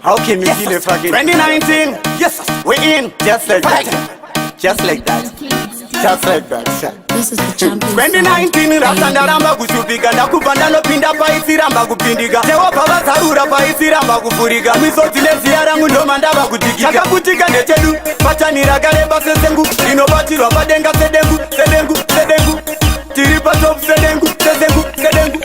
How can you feel it fucking 2019? Yes, we in. Just like that. Just like that. Just like that. This is the champion. 2019 rasanda ramba kushupika ndakubanda nopinda paisi ramba kupindika Jehova vazarura paisi ramba kufurika misodzi neziya rangu ndoma ndava kutikika chakaputika ndechedu pachanira kareba sesengu inobatirwa padenga sedengu sedengu sedengu tiri patop sedengu sedengu sedengu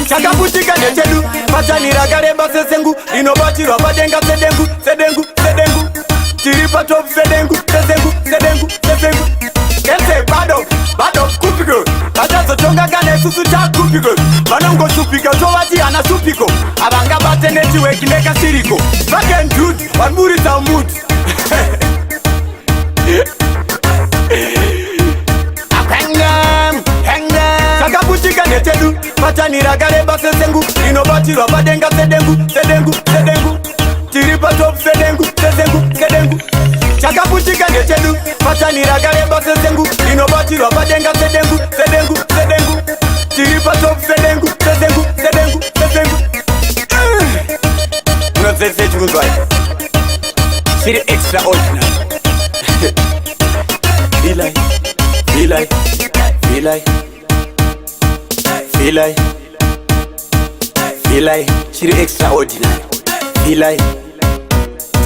chakaputika ndechedu pachanira kareba sesengu inobatirwa padenga sedengu sedengu sedengu tiri patop sedengu sedengu sedengu sedengu Kese bado kupiko Batazotonga gane susu cha kupiko Manongo supiko Towati ana supiko Abanga bate netiwe kineka siriko Fucking dude Wanmuri za mood Hangam Chakaputika netedu Pachanira gareba sesengu Inobatirwa padenga sedengu Sedengu sedengu Tiripa top sedengu Sedengu sedengu Chakaputika nechedu Pachanira gareba sesengu Inobatirwa padenga sedengu Sedengu sedengu Tiripa top sedengu Sedengu sedengu sedengu Unazese chunguzwai Siri extraordinary Feel like Feel like Feel like Feel like Feel like Siri extraordinary Feel like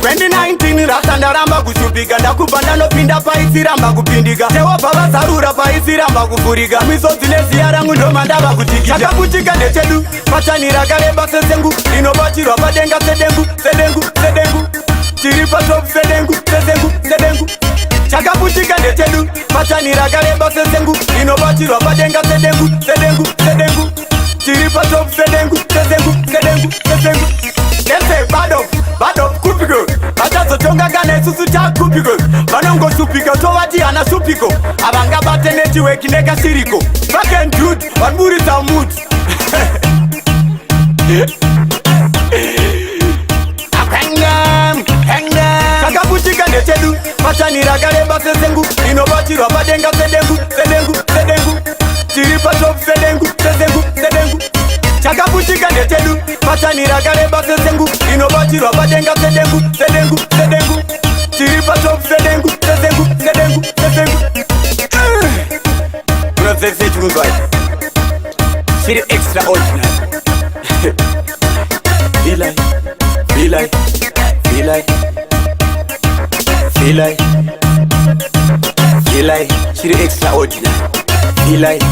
2019 rasanda ramba kushupika ndakubanda nopinda paisi ramba kupindika Jehova vazarura paisi ramba kufurika misodzi neziya rangu ndoma ndava kutikika chakaputika ndechedu pachanira kareba sesengu inobatirwa padenga sedengu sedengu sedengu tiri patop sedengu sedengu sedengu chakaputika ndechedu pachanira kareba sesengu inobatirwa padenga sedengu sedengu sedengu tiri patop sedengu sedengu sedengu sedengu Kese bado kupiko Batazotonga gane susu cha kupiko Manongo supiko Towati ana supiko Abanga bate netiwe kineka siriko Fucking dude Wanmuri za mood Hangam Chakaputika nechedu Pachanira gareba sesengu Inobatirwa padenga sedengu Sedengu sedengu Tiripa top sedengu Sedengu sedengu Chakaputika nechedu Pachanira gareba sesengu Inobatirwa padenga sedengu Sedengu sedengu Tiripa top sedengu Sedengu sedengu sedengu Unazese chunguzwai Siri extraordinary Feel like Feel like Feel like Feel like Feel like Siri extraordinary Feel like